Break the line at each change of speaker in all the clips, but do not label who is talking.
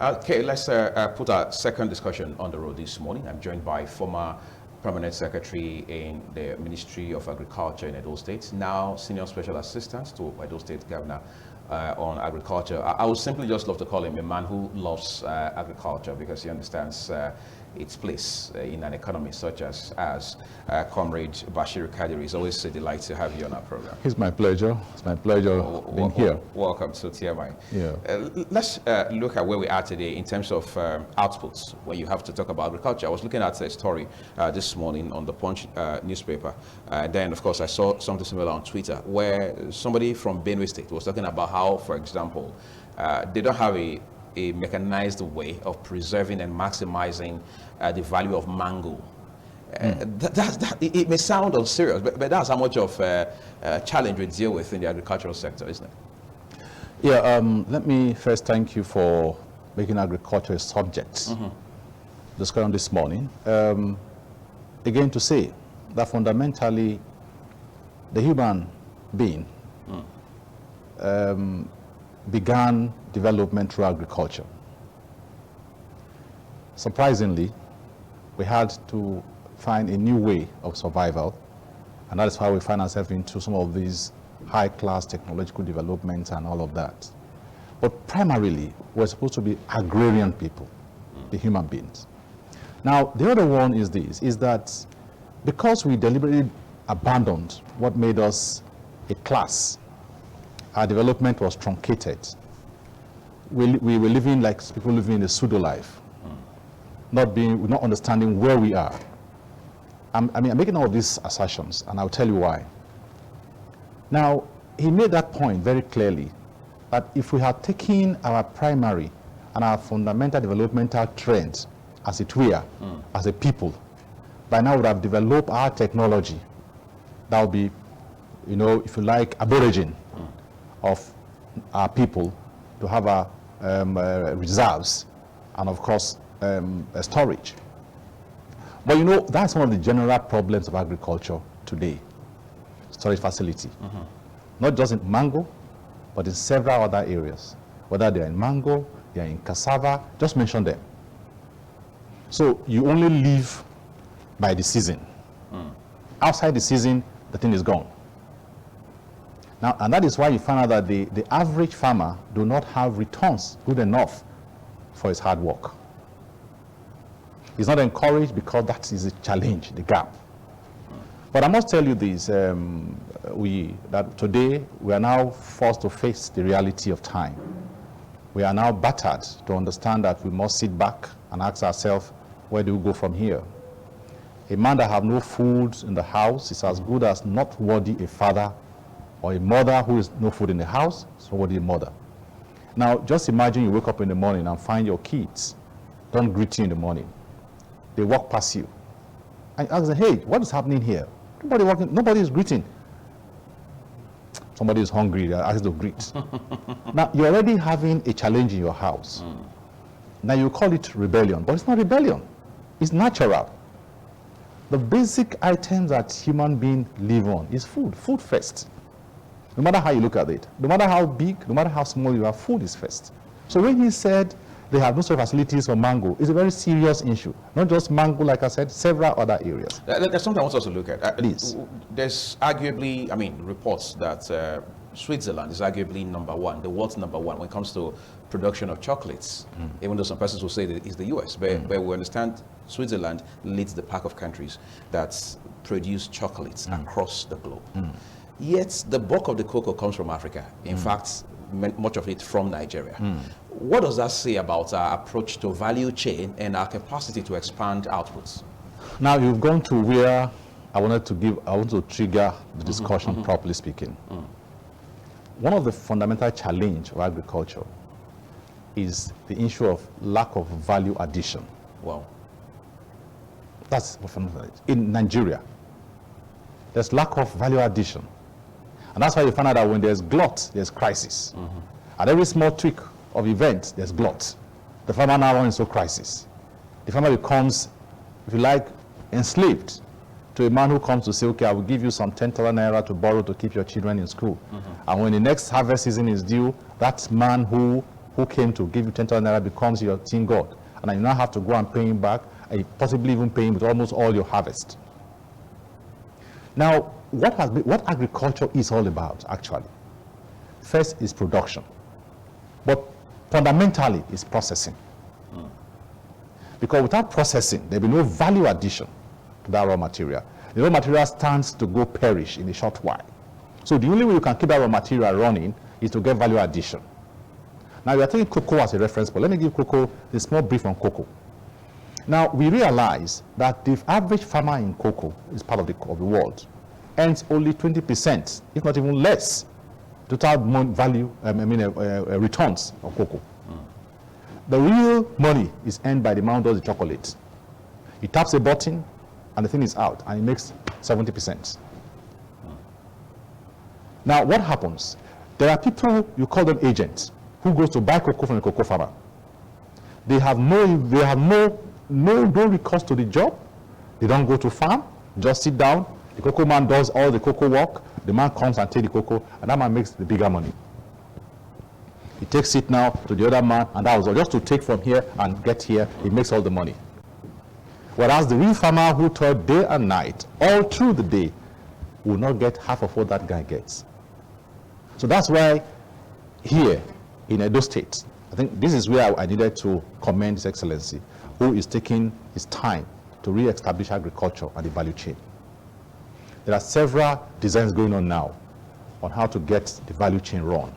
Okay, let's put our second discussion on the road this morning. I'm joined by former Permanent Secretary in the Ministry of Agriculture in Edo State, now Senior Special Assistant to Edo State Governor on Agriculture. I would simply just love to call him a man who loves agriculture because he understands its place in an economy such as Comrade Bashir Kadiri. It's always a delight to have you on our program.
It's my pleasure. It's my pleasure being here.
Welcome to TMI.
Yeah.
Let's look at where we are today in terms of outputs when you have to talk about agriculture. I was looking at a story this morning on the Punch newspaper. Then, of course, I saw something similar on Twitter where somebody from Benue State was talking about how, for example, they don't have a mechanized way of preserving and maximizing the value of mango. It may sound unserious, but that's how much of a challenge we deal with in the agricultural sector, isn't it?
Yeah, let me first thank you for making agriculture a subject discussion this morning. Again, to say that fundamentally the human being began development through agriculture. Surprisingly, we had to find a new way of survival, and that is why we find ourselves into some of these high-class technological developments and all of that. But primarily, we're supposed to be agrarian people, the human beings. Now, the other one is this, is that because we deliberately abandoned what made us a class, our development was truncated. We were living like people living in a pseudo-life, not understanding where we are. I'm making all of these assertions, and I'll tell you why. Now, he made that point very clearly, that if we had taken our primary and our fundamental developmental trends, as it were, as a people, by now we would have developed our technology that would be, if you like, aborigine of our people to have our reserves and, of course, storage. But that's one of the general problems of agriculture today, storage facility. Not just in mango, but in several other areas. Whether they're in mango, they're in cassava, just mention them. So you only live by the season. Outside the season, the thing is gone. Now, and that is why you find out that the average farmer do not have returns good enough for his hard work. He's not encouraged because that is a challenge, the gap. But I must tell you this, that today we are now forced to face the reality of time. We are now battered to understand that we must sit back and ask ourselves, where do we go from here? A man that have no food in the house is as good as not worthy a father, or a mother who is no food in the house, so worthy a mother. Now, just imagine you wake up in the morning and find your kids don't greet you in the morning. They walk past you. And you ask them, hey, what is happening here? Nobody is greeting. Somebody is hungry, they are asked to greet. Now, you're already having a challenge in your house. Now, you call it rebellion, but it's not rebellion. It's natural. The basic items that human beings live on is food first. No matter how you look at it, no matter how big, no matter how small you are, food is first. So when he said they have no storage facilities for mango, it's a very serious issue. Not just mango, like I said, several other areas.
There's something I want us to look at.
Please.
There's arguably, reports that Switzerland is arguably number one, the world's number one when it comes to production of chocolates, even though some persons will say that it's the US. But we understand Switzerland leads the pack of countries that produce chocolates across the globe. Yet the bulk of the cocoa comes from Africa. In fact, much of it from Nigeria. What does that say about our approach to value chain and our capacity to expand outputs?
Now you've gone to where I want to trigger the discussion, properly speaking. One of the fundamental challenge of agriculture is the issue of lack of value addition.
Wow.
That's what fundamental. In Nigeria, there's lack of value addition. And that's why you find out that when there's glut, there's crisis. At every small tweak of event, there's glut. The farmer now runs into crisis. The farmer becomes, if you like, enslaved to a man who comes to say, okay, I will give you some 10,000 naira to borrow to keep your children in school. And when the next harvest season is due, that man who who came to give you 10,000 naira becomes your tin god. And you now have to go and pay him back, and possibly even pay him with almost all your harvest. Now, what agriculture is all about, actually? First is production. But fundamentally, it's processing. Because without processing, there will be no value addition to that raw material. The raw material stands to go perish in a short while. So the only way you can keep that raw material running is to get value addition. Now, we are taking cocoa as a reference, but let me give cocoa a small brief on cocoa. Now, we realize that the average farmer in cocoa is part of the world earns only 20%, if not even less, total value, returns of cocoa. The real money is earned by the man who does the chocolate. He taps a button, and the thing is out, and he makes 70%. Now, what happens? There are people, you call them agents, who goes to buy cocoa from the cocoa farmer. They have no recourse to the job. They don't go to farm, just sit down. The cocoa man does all the cocoa work. The man comes and takes the cocoa, and that man makes the bigger money. He takes it now to the other man, and that was all. Just to take from here and get here, he makes all the money. Whereas the real farmer who toiled day and night, all through the day, will not get half of what that guy gets. So that's why here in Edo State, I think this is where I needed to commend His Excellency, who is taking his time to re-establish agriculture and the value chain. There are several designs going on now on how to get the value chain run.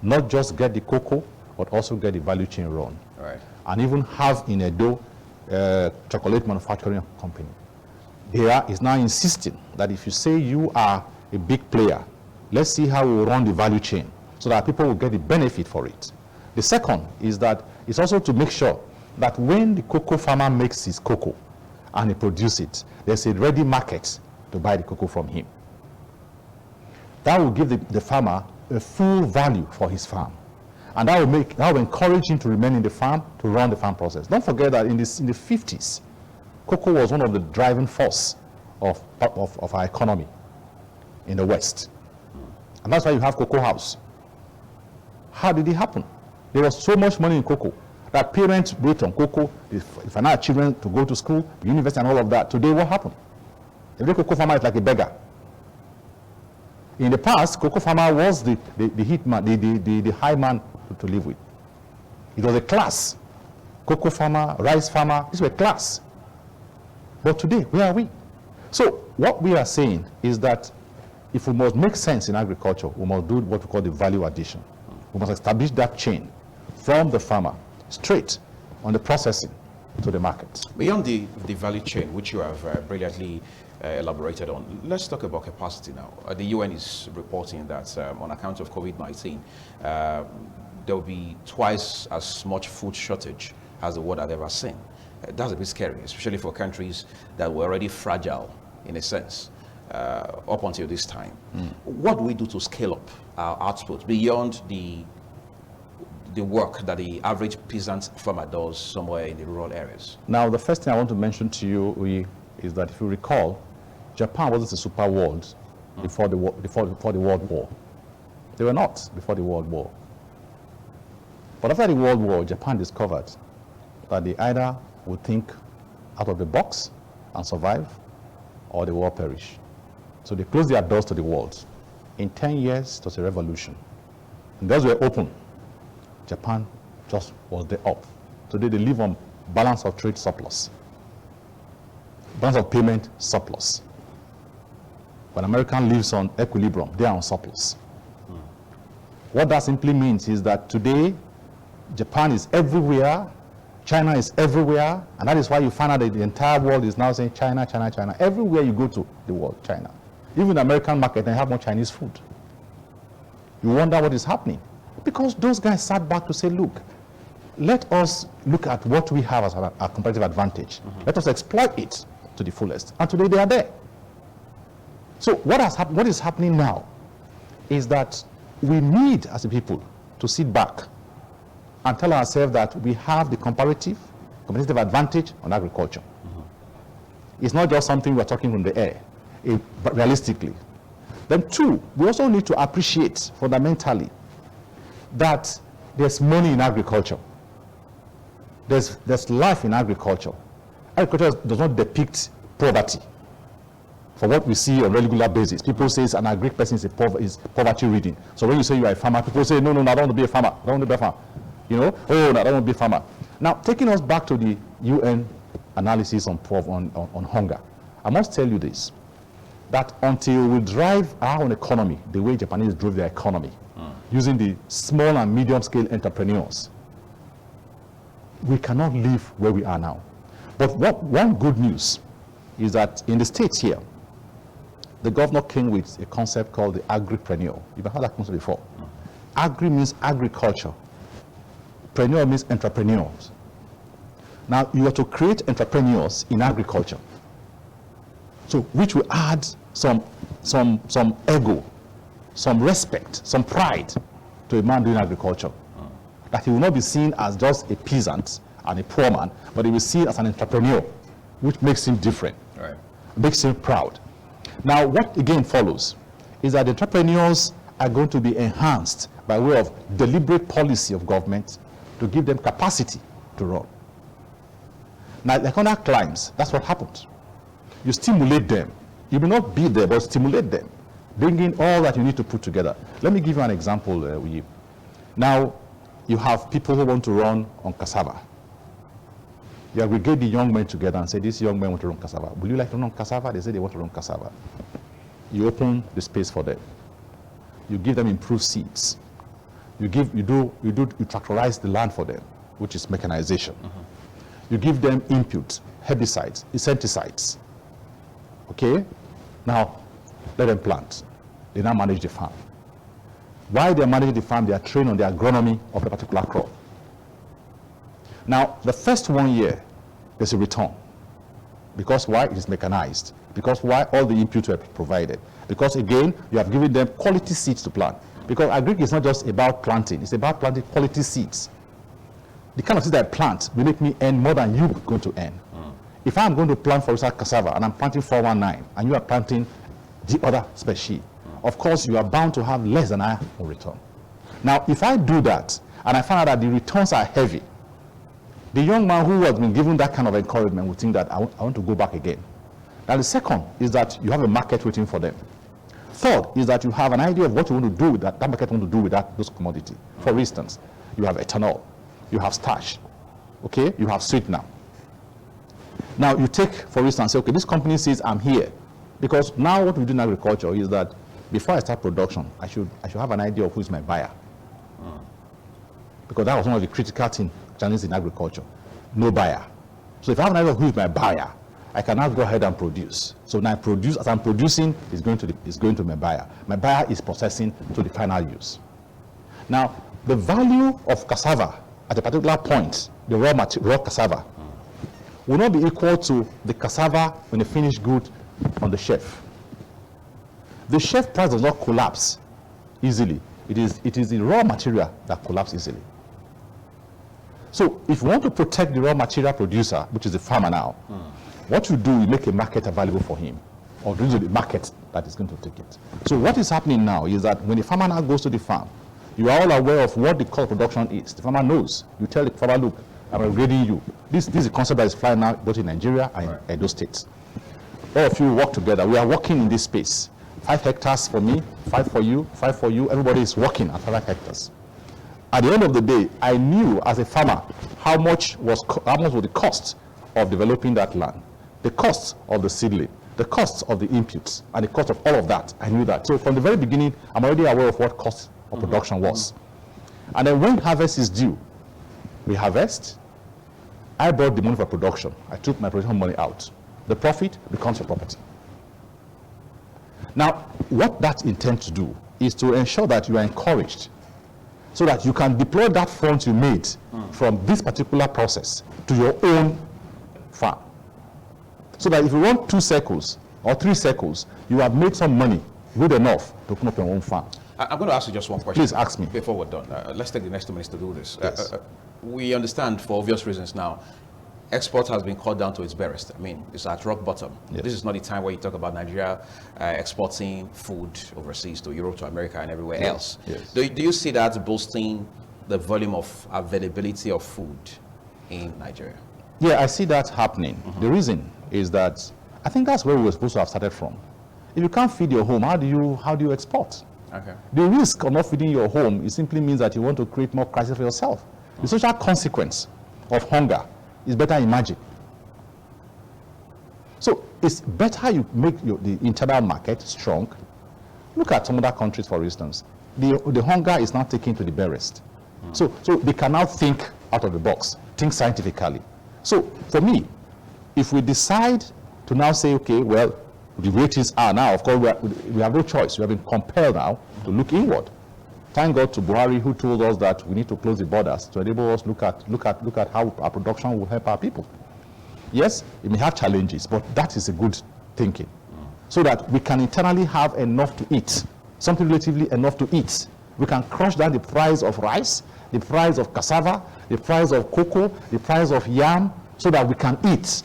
Not just get the cocoa, but also get the value chain run.
Right.
And even have in Edo chocolate manufacturing company. Is now insisting that if you say you are a big player, let's see how we run the value chain so that people will get the benefit for it. The second is that it's also to make sure that when the cocoa farmer makes his cocoa and he produces it, there's a ready market to buy the cocoa from him. That will give the farmer a full value for his farm. And that will encourage him to remain in the farm, to run the farm process. Don't forget that in the 50s, cocoa was one of the driving force of our economy in the West. And that's why you have Cocoa House. How did it happen? There was so much money in cocoa that parents wait on cocoa, if I have children to go to school, university and all of that. Today, what happened? Every cocoa farmer is like a beggar. In the past, cocoa farmer was the hit man, the high man to live with. It was a class. Cocoa farmer, rice farmer, these were class. But today, where are we? So what we are saying is that if we must make sense in agriculture, we must do what we call the value addition. We must establish that chain from the farmer straight on the processing to the market.
Beyond the value chain, which you have brilliantly elaborated on, let's talk about capacity now. The UN is reporting that on account of COVID-19, there will be twice as much food shortage as the world had ever seen. That's a bit scary, especially for countries that were already fragile, in a sense, up until this time. What do we do to scale up our output beyond the work that the average peasant farmer does somewhere in the rural areas?
Now, the first thing I want to mention to you is that if you recall, Japan wasn't a super world before the World War. They were not before the World War. But after the World War, Japan discovered that they either would think out of the box and survive, or they will all perish. So they closed their doors to the world. In 10 years, it was a revolution. And doors were open. Japan just was there up. Today they live on balance of trade surplus. Balance of payment surplus. When American lives on equilibrium, they are on surplus. What that simply means is that today, Japan is everywhere, China is everywhere, and that is why you find out that the entire world is now saying China, China, China. Everywhere you go to the world, China. Even the American market, they have more Chinese food. You wonder what is happening. Because those guys sat back to say, look, let us look at what we have as our competitive advantage. Let us exploit it to the fullest. And today they are there. So what is happening now is that we need, as a people, to sit back and tell ourselves that we have the competitive advantage on agriculture. It's not just something we're talking from the air, but realistically. Then two, we also need to appreciate fundamentally that there's money in agriculture. There's life in agriculture. Agriculture does not depict poverty. For what we see on a regular basis, people say an agric person is poverty reading. So when you say you are a farmer, people say, no, I don't want to be a farmer. I don't want to be a farmer. You know, oh, no, I don't want to be a farmer. Now, taking us back to the UN analysis on hunger, I must tell you this, that until we drive our own economy the way Japanese drove their economy, using the small and medium scale entrepreneurs, we cannot live where we are now. But one good news is that in the States here, the governor came with a concept called the agripreneur. You've heard that concept before. Agri means agriculture. Preneur means entrepreneurs. Now, you have to create entrepreneurs in agriculture. So, which will add some ego, some respect, some pride to a man doing agriculture. That he will not be seen as just a peasant and a poor man, but he will be seen as an entrepreneur, which makes him different, right. Makes him proud. Now, what again follows is that the entrepreneurs are going to be enhanced by way of deliberate policy of government to give them capacity to run. Now, like on our clients, that's what happens. You stimulate them. You may not be there, but stimulate them. Bring in all that you need to put together. Let me give you an example. Now, you have people who want to run on cassava. You aggregate the young men together and say, these young men want to run cassava. Will you like to run cassava? They say they want to run cassava. You open the space for them. You give them improved seeds. You tractorize the land for them, which is mechanization. You give them input, herbicides, insecticides. Okay? Now, let them plant. They now manage the farm. While they're managing the farm, they are trained on the agronomy of a particular crop. Now, the first 1 year, there's a return. Because why? It is mechanized. Because why? All the inputs were provided. Because again, you have given them quality seeds to plant. Because agric is not just about planting, it's about planting quality seeds. The kind of seeds that I plant will make me earn more than you're going to earn. If I'm going to plant, for example, cassava, and I'm planting 419, and you are planting the other species, of course, you are bound to have less than I in return. Now, if I do that, and I find out that the returns are heavy, the young man who has been given that kind of encouragement will think that I want to go back again. Now, the second is that you have a market waiting for them. Third is that you have an idea of what you want to do with that market want to do with those commodity. For instance, you have ethanol, you have starch, okay, you have sweetener. Now, you take, for instance, say, okay, this company says I'm here. Because now what we do in agriculture is that before I start production, I should have an idea of who is my buyer. Because that was one of the critical challenges in agriculture. No buyer. So if I have an idea of who is my buyer, I can now go ahead and produce. So now I produce, as I'm producing, it's going to my buyer. My buyer is processing to the final use. Now, the value of cassava at a particular point, the raw cassava, will not be equal to the cassava when the finished good on the shelf. The shelf price does not collapse easily. It is the raw material that collapses easily. So if you want to protect the raw material producer, which is the farmer now, what you do is make a market available for him, or do the market that is going to take it. So what is happening now is that when the farmer now goes to the farm, you are all aware of what the cost of production is. The farmer knows. You tell the farmer, look, I'm upgrading you. This is a concept that is flying now both in Nigeria and in Edo States. All of you work together. We are working in this space. 5 hectares for me, 5 for you, 5 for you. Everybody is working at 5 hectares. At the end of the day, I knew as a farmer how much was the cost of developing that land, the cost of the seedling, the cost of the inputs, and the cost of all of that. I knew that. So from the very beginning, I'm already aware of what cost of production was. And then when harvest is due, we harvest. I brought the money for production. I took my production money out. The profit becomes your property. Now, what that intends to do is to ensure that you are encouraged so that you can deploy that fund you made from this particular process to your own farm. So that if you run 2 circles or 3 circles, you have made some money good enough to open up your own farm.
I'm going to ask you just one question.
Please ask me.
Before we're done, let's take the next 2 minutes to do this.
Yes.
We understand for obvious reasons now, export has been cut down to its barest. I mean, it's at rock bottom.
Yes.
This is not the time where you talk about Nigeria exporting food overseas to Europe, to America, and everywhere else.
Yes.
Do you see that boosting the volume of availability of food in Nigeria?
Yeah, I see that happening. The reason is that I think that's where we were supposed to have started from. If you can't feed your home, how do you export?
Okay.
The risk of not feeding your home, it simply means that you want to create more crisis for yourself. The social consequence of hunger is better imagined. So it's better you make the internal market strong. Look at some other countries, for instance. The hunger is now taken to the barest. So they can now think out of the box, think scientifically. So for me, if we decide to now say, okay, well, the way things are now, of course, we have no choice. We have been compelled now to look inward. Thank God to Buhari, who told us that we need to close the borders to enable us look at how our production will help our people. Yes, it may have challenges, but that is a good thinking. So that we can internally have enough to eat, something relatively enough to eat. We can crush down the price of rice, the price of cassava, the price of cocoa, the price of yam, so that we can eat.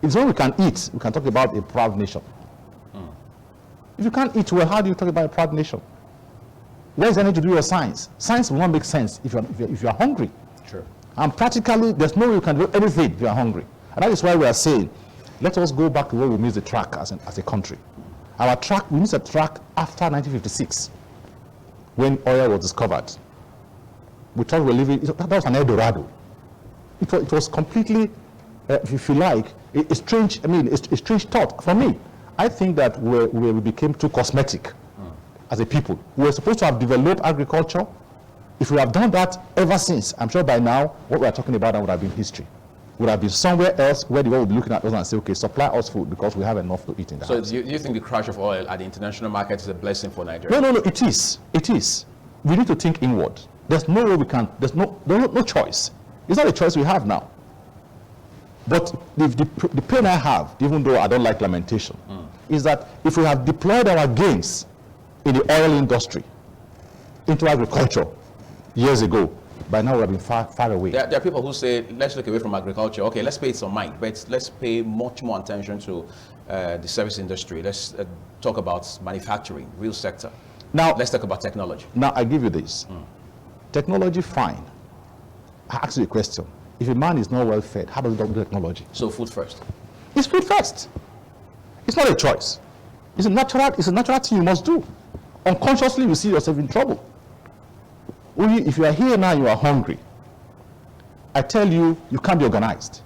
It's when we can eat, we can talk about a proud nation. If you can't eat well, how do you talk about a proud nation? Where is there need to do your science? Science will not make sense if you are hungry.
Sure.
And practically, there's no way you can do anything if you are hungry. And that is why we are saying, let us go back to where we missed the track as a country. Our track, we missed a track after 1956, when oil was discovered. We thought we were living, that was an El Dorado. It was completely, if you like, a strange thought. For me, I think that we became too cosmetic as a people. We were supposed to have developed agriculture. If we have done that ever since, I'm sure by now, what we are talking about now would have been history. Would have been somewhere else where the world would be looking at us and say, okay, supply us food because we have enough to eat in the house.
So do you think the crash of oil at the international market is a blessing for Nigeria?
No, it is. It is. We need to think inward. There's no way we can, there's no choice. It's not a choice we have now. But the pain I have, even though I don't like lamentation, is that if we have deployed our gains in the oil industry into agriculture years ago, by now we have been far away.
There are people who say, let's look away from agriculture. Okay, let's pay it some mind, but let's pay much more attention to the service industry. Let's talk about manufacturing, real sector. Now, let's talk about technology.
Now, I give you this. Technology, fine. I ask you a question. If a man is not well fed, how does he do technology?
So food first.
It's food first. It's not a choice. It's a natural thing you must do. Unconsciously, you see yourself in trouble. Only if you are here now, you are hungry. I tell you, you can't be organized.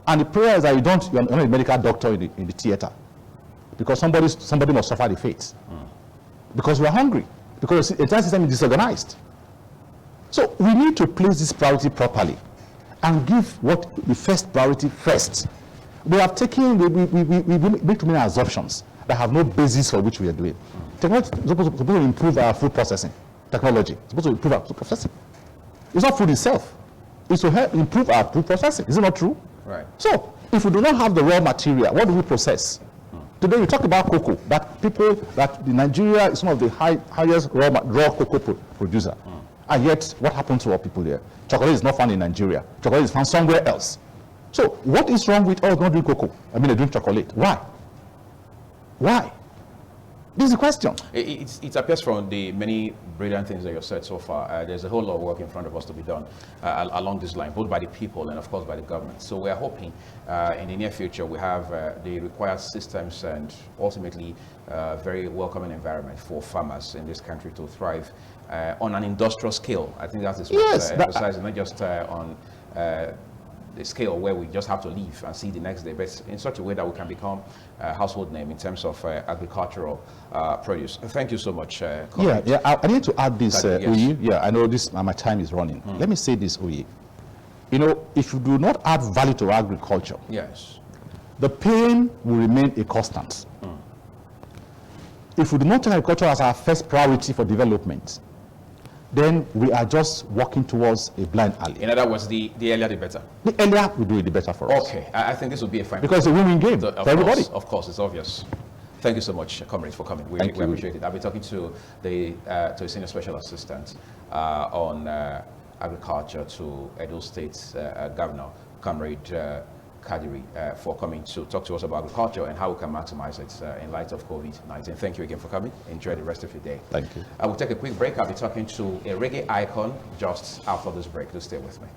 And the prayer is that you're not a medical doctor in the theater. Because somebody must suffer the fate. Because we are hungry. Because the entire system is disorganized. So we need to place this priority properly and give what the first priority first. We have taken, we make too many assumptions that have no basis for which we are doing. Technology is supposed to improve our food processing. Technology is supposed to improve our food processing. It's not food itself. It's to help improve our food processing. Is it not true?
Right.
So if we do not have the raw material, what do we process? Today we talk about cocoa, that Nigeria is one of the highest raw cocoa producer. And yet, what happens to our people there? Chocolate is not found in Nigeria. Chocolate is found somewhere else. So what is wrong with us not doing cocoa? I mean, they drink chocolate. Why? Why? This is the question.
It appears from the many brilliant things that you've said so far, there's a whole lot of work in front of us to be done along this line, both by the people and of course by the government. So we're hoping in the near future we have the required systems and ultimately very welcoming environment for farmers in this country to thrive on an industrial scale. I think that is what's emphasized, not just on the scale where we just have to leave and see the next day, but in such a way that we can become a household name in terms of agricultural produce. Thank you so much.
I need to add this, Oyi. Yeah, I know this. My time is running. Let me say this, Oyi. You know, if you do not add value to agriculture,
yes,
the pain will remain a constant. If we do not take agriculture as our first priority for development, then we are just walking towards a blind alley.
In other words, the earlier the better.
The earlier we do it, the better for us.
Okay, I think this would be a fine.
Because it's a win-win game for everybody.
Of course, it's obvious. Thank you so much, comrades, for coming. We appreciate it. I'll be talking to a senior special assistant on agriculture to Edo State Governor, Comrade Kadiri, for coming to talk to us about agriculture and how we can maximize it in light of COVID-19. Thank you again for coming. Enjoy the rest of your day.
Thank you.
I will take a quick break. I'll be talking to a reggae icon just after this break. Do stay with me.